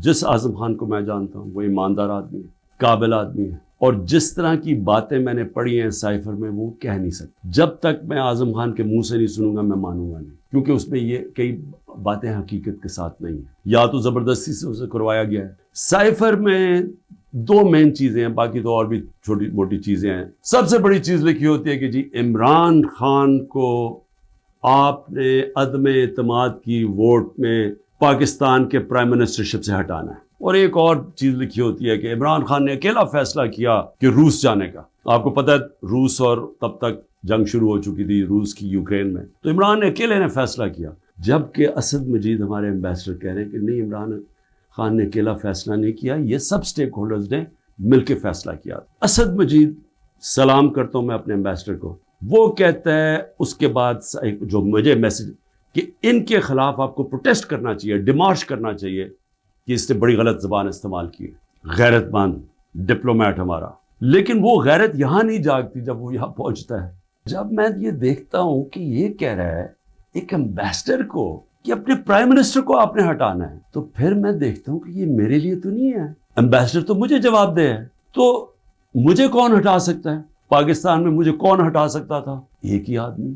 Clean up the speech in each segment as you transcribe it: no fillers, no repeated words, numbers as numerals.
جس اعظم خان کو میں جانتا ہوں وہ ایماندار آدمی ہے، قابل آدمی ہے، اور جس طرح کی باتیں میں نے پڑھی ہیں سائفر میں وہ کہہ نہیں سکتا۔ جب تک میں اعظم خان کے منہ سے نہیں سنوں گا میں مانوں گا نہیں، کیونکہ اس میں یہ کئی باتیں حقیقت کے ساتھ نہیں ہیں، یا تو زبردستی سے اسے کروایا گیا ہے۔ سائفر میں دو مین چیزیں ہیں، باقی تو اور بھی چھوٹی موٹی چیزیں ہیں۔ سب سے بڑی چیز لکھی ہوتی ہے کہ جی عمران خان کو آپ نے عدم اعتماد کی ووٹ میں پاکستان کے پرائم منسٹرشپ سے ہٹانا ہے، اور ایک اور چیز لکھی ہوتی ہے کہ عمران خان نے اکیلا فیصلہ کیا کہ روس جانے کا۔ آپ کو پتہ ہے روس اور تب تک جنگ شروع ہو چکی تھی روس کی یوکرین میں، تو عمران نے اکیلے نے فیصلہ کیا، جبکہ اسد مجید ہمارے ایمبیسڈر کہہ رہے ہیں کہ نہیں، عمران خان نے اکیلا فیصلہ نہیں کیا، یہ سب سٹیک ہولڈرز نے مل کے فیصلہ کیا۔ اسد مجید، سلام کرتا ہوں میں اپنے ایمبیسڈر کو، وہ کہتا ہے اس کے بعد جو مجھے میسج کہ ان کے خلاف آپ کو پروٹیسٹ کرنا چاہیے، ڈیمارش کرنا چاہیے، کہ اس نے بڑی غلط زبان استعمال کی ہے، غیرت مند ڈپلومیٹ ہمارا۔ لیکن وہ غیرت یہاں نہیں جاگتی جب وہ یہاں پہنچتا ہے۔ جب میں یہ دیکھتا ہوں کہ یہ کہہ رہا ہے ایک ایمبیسڈر کو کہ اپنے پرائم منسٹر کو آپ نے ہٹانا ہے، تو پھر میں دیکھتا ہوں کہ یہ میرے لیے تو نہیں ہے، ایمبیسڈر تو مجھے جواب دے ہے، تو مجھے کون ہٹا سکتا ہے؟ پاکستان میں مجھے کون ہٹا سکتا تھا؟ ایک ہی آدمی،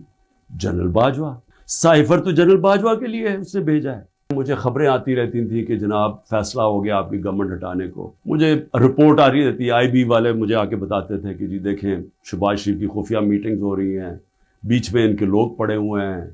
جنرل باجوہ۔ سائفر تو جنرل باجوہ کے لیے اس نے بھیجا ہے۔ مجھے خبریں آتی رہتی تھیں کہ جناب فیصلہ ہو گیا آپ کی گورنمنٹ ہٹانے کو، مجھے رپورٹ آ رہی رہتی، آئی بی والے مجھے آ کے بتاتے تھے کہ جی دیکھیں شہباز شریف کی خفیہ میٹنگز ہو رہی ہیں، بیچ میں ان کے لوگ پڑے ہوئے ہیں،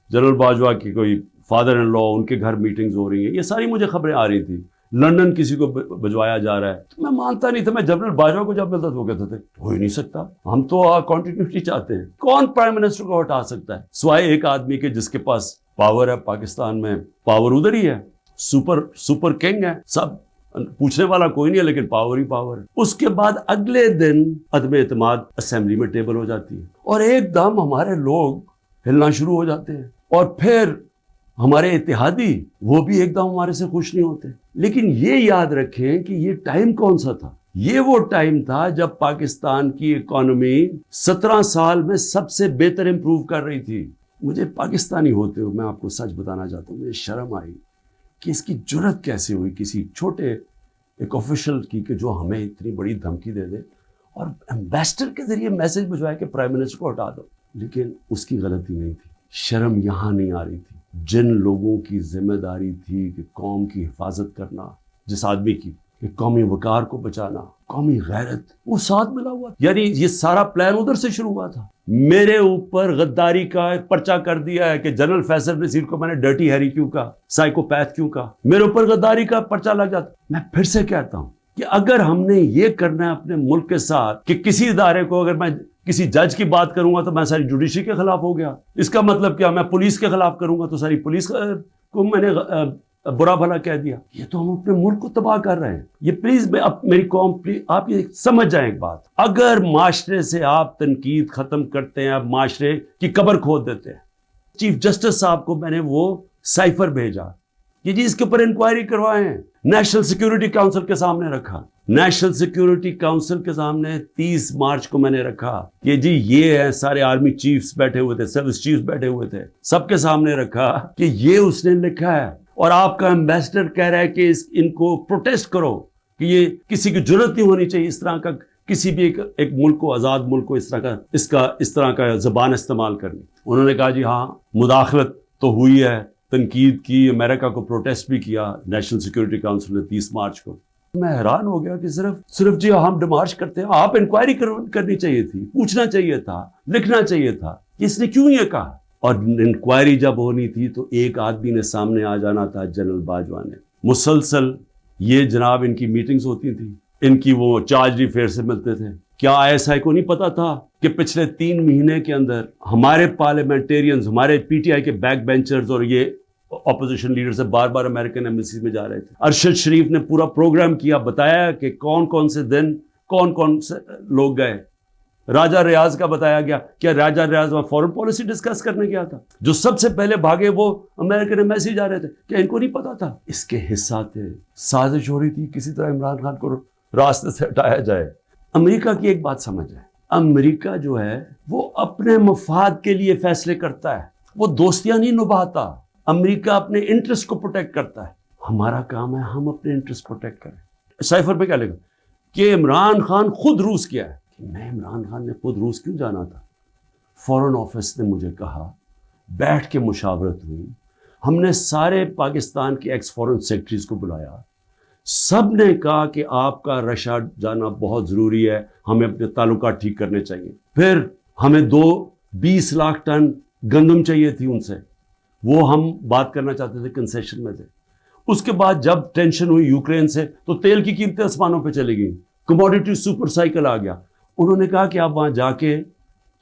جنرل باجوہ کی کوئی فادر ان لا ان کے گھر میٹنگز ہو رہی ہیں، یہ ساری مجھے خبریں آ رہی تھیں۔ لندن کسی کو بھجوایا جا رہا ہے، تو میں مانتا نہیں تھا۔ میں جنرل باجوہ کو جب ملتا تو وہ کہتے تھے ہو ہی نہیں سکتا، ہم تو کنٹینیوٹی چاہتے ہیں۔ کون پرائم منسٹر کو ہٹا سکتا ہے سوائے ایک آدمی کے جس کے پاس پاور ہے؟ پاکستان میں پاور ادھر ہی ہے، سپر کنگ ہے، سب پوچھنے والا کوئی نہیں ہے، لیکن پاور ہی پاور ہے۔ اس کے بعد اگلے دن عدم اعتماد اسمبلی میں ٹیبل ہو جاتی ہے، اور ایک دم ہمارے لوگ ہلنا شروع ہو جاتے ہیں، اور پھر ہمارے اتحادی وہ بھی ایک دم ہمارے سے خوش نہیں ہوتے۔ لیکن یہ یاد رکھیں کہ یہ ٹائم کون سا تھا؟ یہ وہ ٹائم تھا جب پاکستان کی اکانومی 17 سال میں سب سے بہتر امپروو کر رہی تھی۔ مجھے پاکستانی ہوتے ہوئے میں آپ کو سچ بتانا چاہتا ہوں، مجھے شرم آئی کہ اس کی جرت کیسے ہوئی کسی چھوٹے ایک آفیشل کی کہ جو ہمیں اتنی بڑی دھمکی دے دے اور ایمبیسڈر کے ذریعے میسج بھجوائے کہ پرائم منسٹر کو ہٹا دو۔ لیکن اس کی غلطی نہیں تھی، شرم یہاں نہیں آ رہی تھی۔ جن لوگوں کی ذمہ داری تھی کہ قوم کی حفاظت کرنا، جس آدمی کی کہ قومی وقار کو بچانا، قومی غیرت، وہ ساتھ ملا ہوا، یعنی یہ سارا پلان ادھر سے شروع ہوا تھا۔ میرے اوپر غداری کا پرچہ کر دیا ہے کہ جنرل فیصل نذیر کو میں نے ڈرٹی ہیری کیوں کہا، سائیکوپیتھ کیوں کہا، میرے اوپر غداری کا پرچہ لگ جاتا۔ میں پھر سے کہتا ہوں کہ اگر ہم نے یہ کرنا ہے اپنے ملک کے ساتھ کہ کسی ادارے کو، اگر میں کسی جج کی بات کروں گا تو میں ساری جوڈیشری کے خلاف ہو گیا، اس کا مطلب کیا؟ میں پولیس کے خلاف کروں گا تو ساری پولیس کو میں نے برا بھلا کہہ دیا۔ یہ تو ہم اپنے ملک کو تباہ کر رہے ہیں۔ یہ پلیز میری قوم، آپ یہ سمجھ جائیں ایک بات، اگر معاشرے سے آپ تنقید ختم کرتے ہیں، آپ معاشرے کی قبر کھود دیتے ہیں۔ چیف جسٹس صاحب کو میں نے وہ سائفر بھیجا کہ جی اس کے اوپر انکوائری کروائیں، نیشنل سیکیورٹی کاؤنسل کے سامنے رکھا، نیشنل سیکیورٹی کاؤنسل کے سامنے 30 مارچ کو میں نے رکھا کہ جی یہ ہے، سارے آرمی چیفز بیٹھے ہوئے تھے، سروس چیفز بیٹھے ہوئے تھے، سب کے سامنے رکھا کہ یہ اس نے لکھا ہے، اور آپ کا ایمبیسڈر کہہ رہا ہے کہ ان کو پروٹیسٹ کرو، کہ یہ کسی کی جرت نہیں ہونی چاہیے اس طرح کا، کسی بھی ایک ملک کو، آزاد ملک کو اس طرح کا زبان استعمال کرنی۔ انہوں نے کہا جی ہاں مداخلت تو ہوئی ہے، تنقید کی، امریکہ کو پروٹیسٹ بھی کیا نیشنل سیکیورٹی کاؤنسل نے 30 مارچ کو۔ میں حیران ہو گیا کہ صرف جی ہم ڈیمارش کرتے ہیں، آپ انکوائری کرنی چاہیے تھی، پوچھنا چاہیے تھا، لکھنا چاہیے تھا کہ اس نے کیوں یہ کہا۔ اور انکوائری جب ہونی تھی تو ایک آدمی نے سامنے آ جانا تھا، جنرل باجوہ نے۔ مسلسل یہ جناب ان کی میٹنگز ہوتی تھی، ان کی وہ چارج افیئر سے ملتے تھے۔ کیا ISI کو نہیں پتا تھا کہ پچھلے 3 مہینے کے اندر ہمارے پارلیمنٹیرینز، ہمارے PTI کے بیک بینچرز اور یہ اپوزیشن لیڈر سے بار بار امریکن ایمبیسی میں جا رہے تھے۔ ارشد شریف نے پورا پروگرام کیا، بتایا کہ کون سے دن کون سے لوگ گئے۔ راجہ ریاض کا بتایا گیا، کیا راجہ ریاض وہاں فورن پالیسی ڈسکس کرنے گیا تھا؟ جو سب سے پہلے بھاگے وہ امریکن ایمبیسی جا رہے تھے، کیا ان کو نہیں پتا تھا؟ اس کے حصہ تھے، سازش ہو رہی تھی کسی طرح عمران خان کو راستے سے ہٹایا جائے۔ امریکہ کی ایک بات سمجھ ہے، امریکہ جو ہے وہ اپنے مفاد کے لیے فیصلے کرتا ہے، وہ دوستیاں نہیں نبھاتا۔ امریکہ اپنے انٹرسٹ کو پروٹیکٹ کرتا ہے۔ ہمارا کام ہے ہم اپنے انٹرسٹ پروٹیکٹ کریں. سائفر پہ کیا لکھا کہ عمران خان خود روس گیا ہے. میں عمران خان نے خود روس کیوں جانا تھا؟ فورن آفس نے مجھے کہا, بیٹھ کے مشاورت ہوئی, ہم نے سارے پاکستان کے ایکس فورن سیکرٹریز کو بلایا, سب نے کہا کہ آپ کا رشیا جانا بہت ضروری ہے, ہمیں اپنے تعلقات ٹھیک کرنے چاہیے. پھر ہمیں 20 لاکھ ٹن گندم چاہیے تھی ان سے, وہ ہم بات کرنا چاہتے تھے, کنسیشن میں تھے. اس کے بعد جب ٹینشن ہوئی یوکرین سے تو تیل کی قیمتیں آسمانوں پہ چلی گئیں, کموڈیٹی سپر سائیکل آ گیا. انہوں نے کہا کہ آپ وہاں جا کے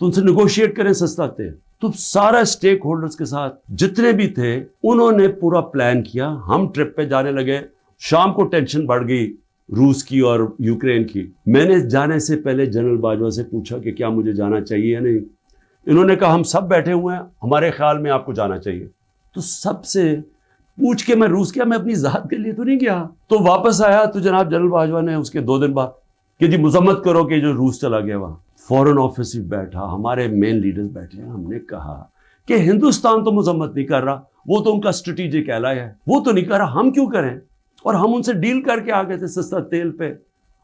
تو ان سے نیگوشیٹ کریں سستا تیل. تو سارا اسٹیک ہولڈرز کے ساتھ جتنے بھی تھے انہوں نے پورا پلان کیا. ہم ٹرپ پہ جانے لگے, شام کو ٹینشن بڑھ گئی روس کی اور یوکرین کی. میں نے جانے سے پہلے جنرل باجوہ سے پوچھا کہ کیا مجھے جانا چاہیے یا نہیں. انہوں نے کہا ہم سب بیٹھے ہوئے ہیں, ہمارے خیال میں آپ کو جانا چاہیے. تو سب سے پوچھ کے میں روس گیا, میں اپنی ذات کے لیے تو نہیں گیا. تو واپس آیا تو جناب جنرل باجوہ نے اس کے 2 دن بعد کہ جی مذمت کرو کہ جو روس چلا گیا وہاں. فورن آفس بھی بیٹھا, ہمارے مین لیڈرز بیٹھے ہیں. ہم نے کہا کہ ہندوستان تو مذمت نہیں کر رہا, وہ تو ان کا اسٹریٹجک ایلائی ہے, وہ تو نہیں کر رہا, ہم کیوں کریں. اور ہم ان سے ڈیل کر کے آ گئے تھے سستا تیل پہ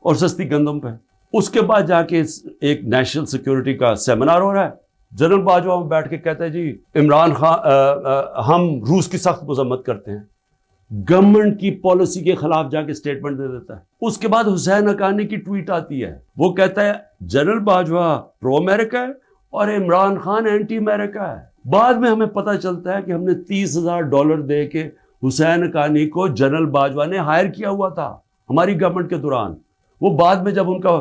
اور سستی گندم پہ. اس کے بعد جا کے ایک نیشنل سیکیورٹی کا سیمینار ہو رہا ہے, جنرل باجوہ بیٹھ کے کہتا ہے جی عمران خان ہم روس کی سخت مذمت کرتے ہیں. گورنمنٹ کی پالیسی کے خلاف جا کے سٹیٹمنٹ دے دیتا ہے. اس کے بعد حسین حقانی کی ٹویٹ آتی ہے, وہ کہتا ہے جنرل باجوہ پرو امریکہ ہے اور عمران خان اینٹی امریکہ ہے. بعد میں ہمیں پتہ چلتا ہے کہ ہم نے $30,000 دے کے حسین حقانی کو جنرل باجوہ نے ہائر کیا ہوا تھا ہماری گورنمنٹ کے دوران. وہ بعد میں جب ان کا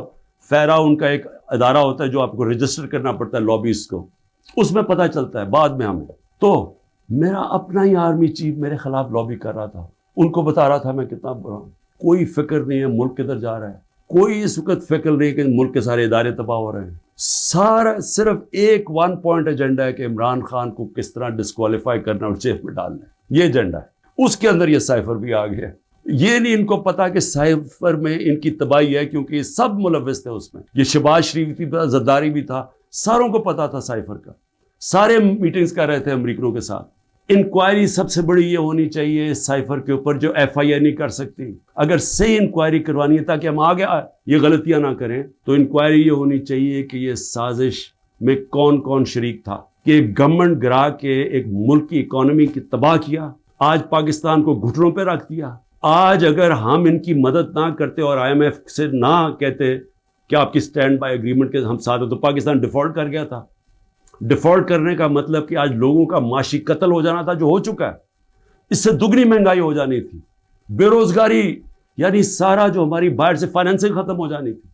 فیرا, ان کا ایک ادارہ ہوتا ہے جو آپ کو رجسٹر کرنا پڑتا ہے لابیز کو, اس میں پتہ چلتا ہے بعد میں ہمیں. تو میرا اپنا ہی آرمی چیف میرے خلاف لابی کر رہا تھا, ان کو بتا رہا تھا میں کتنا برا ہوں. کوئی فکر نہیں ہے ملک کدھر جا رہا ہے, کوئی اس وقت فکر نہیں کہ ملک کے سارے ادارے تباہ ہو رہے ہیں. سارا صرف ایک 1 پوائنٹ ایجنڈا ہے کہ عمران خان کو کس طرح ڈسکوالیفائی کرنا اور جیل میں ڈالنا ہے, یہ ایجنڈا ہے. اس کے اندر یہ سائفر بھی آ گیا. یہ نہیں ان کو پتا کہ سائفر میں ان کی تباہی ہے, کیونکہ یہ سب ملوث تھے اس میں. یہ شہباز شریف بھی تھا, زرداری بھی تھا, ساروں کو پتا تھا سائفر کا. سارے میٹنگز کر رہے تھے امریکنوں کے ساتھ. انکوائری سب سے بڑی یہ ہونی چاہیے سائفر کے اوپر جو FIA نہیں کر سکتی. اگر صحیح انکوائری کروانی ہے تاکہ ہم آگے یہ غلطیاں نہ کریں, تو انکوائری یہ ہونی چاہیے کہ یہ سازش میں کون کون شریک تھا کہ گورنمنٹ گرا کے ایک ملک کی اکانومی کی تباہ کیا, آج پاکستان کو گھٹنوں پہ رکھ دیا. آج اگر ہم ان کی مدد نہ کرتے اور IMF سے نہ کہتے کہ آپ کی سٹینڈ بائی ایگریمنٹ کے ہم ساتھ ہیں, تو پاکستان ڈیفالٹ کر گیا تھا. ڈیفالٹ کرنے کا مطلب کہ آج لوگوں کا معاشی قتل ہو جانا تھا, جو ہو چکا ہے. اس سے دگنی مہنگائی ہو جانی تھی, بے روزگاری یعنی سارا جو ہماری باہر سے فائنینسنگ ختم ہو جانی تھی,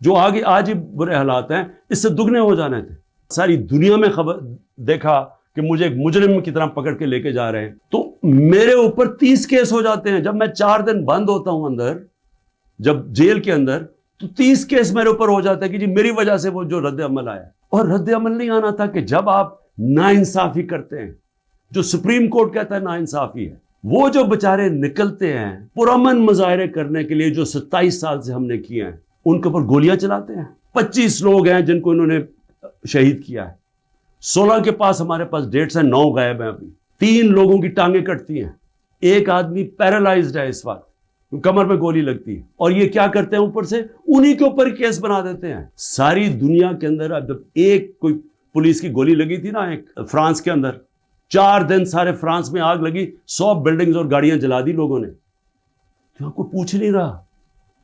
جو آگے آج ہی برے حالات ہیں اس سے دگنے ہو جانے تھے. ساری دنیا میں خبر دیکھا کہ مجھے ایک مجرم کی طرح پکڑ کے لے کے جا رہے ہیں, تو میرے اوپر 30 کیس ہو جاتے ہیں. جب میں 4 دن بند ہوتا ہوں اندر, جب جیل کے اندر, تو 30 کیس میرے اوپر ہو جاتا ہے کہ جی میری وجہ سے وہ جو رد عمل آیا. اور رد عمل نہیں آنا تھا کہ جب آپ ناانصافی کرتے ہیں, جو سپریم کورٹ کہتا ہے ناانصافی ہے, وہ جو بےچارے نکلتے ہیں پرامن مظاہرے کرنے کے لیے جو 27 سال سے ہم نے کیے ہیں, ان کے اوپر گولیاں چلاتے ہیں. 25 لوگ ہیں جن کو انہوں نے شہید کیا ہے, 16 کے پاس ہمارے پاس ڈیٹس ہیں, 9 غائب ہیں ابھی. 3 لوگوں کی ٹانگیں کٹتی ہیں, ایک آدمی پیرالائزڈ ہے اس وقت, کمر میں گولی لگتی ہے. اور یہ کیا کرتے ہیں اوپر سے انہی کے اوپر کیس بنا دیتے ہیں. ساری دنیا کے اندر اب جب ایک کوئی پولیس کی گولی لگی تھی نا ایک فرانس کے اندر, 4 دن سارے فرانس میں آگ لگی, 100 بلڈنگز اور گاڑیاں جلا دی لوگوں نے. تو آپ کو پوچھ نہیں رہا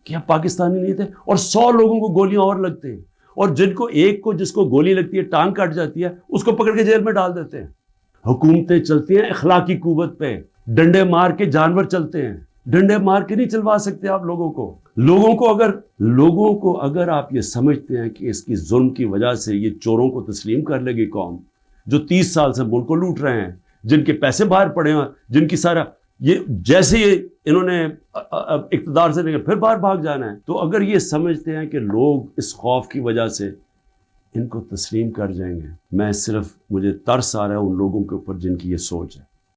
کہ آپ پاکستانی نہیں تھے, اور 100 لوگوں کو گولیاں اور لگتے ہیں, اور جن کو ایک کو جس کو گولی لگتی ہے ٹانگ کٹ جاتی ہے اس کو پکڑ کے جیل میں ڈال دیتے ہیں. حکومتیں چلتی ہیں اخلاقی قوت پہ, ڈنڈے مار کے جانور چلتے ہیں, ڈنڈے مار کے نہیں چلوا سکتے آپ لوگوں کو اگر آپ یہ سمجھتے ہیں کہ اس کی ظلم کی وجہ سے یہ چوروں کو تسلیم کر لے گی قوم, جو 30 سال سے ملک کو لوٹ رہے ہیں, جن کے پیسے باہر پڑے ہیں, جن کی سارا یہ جیسے انہوں نے اقتدار سے لے کے پھر باہر بھاگ جانا ہے, تو اگر یہ سمجھتے ہیں کہ لوگ اس خوف کی وجہ سے ان کو تسلیم کر جائیں گے, مجھے ترس آ رہا ہے ان لوگوں کے اوپر جن کی یہ سوچ ہے.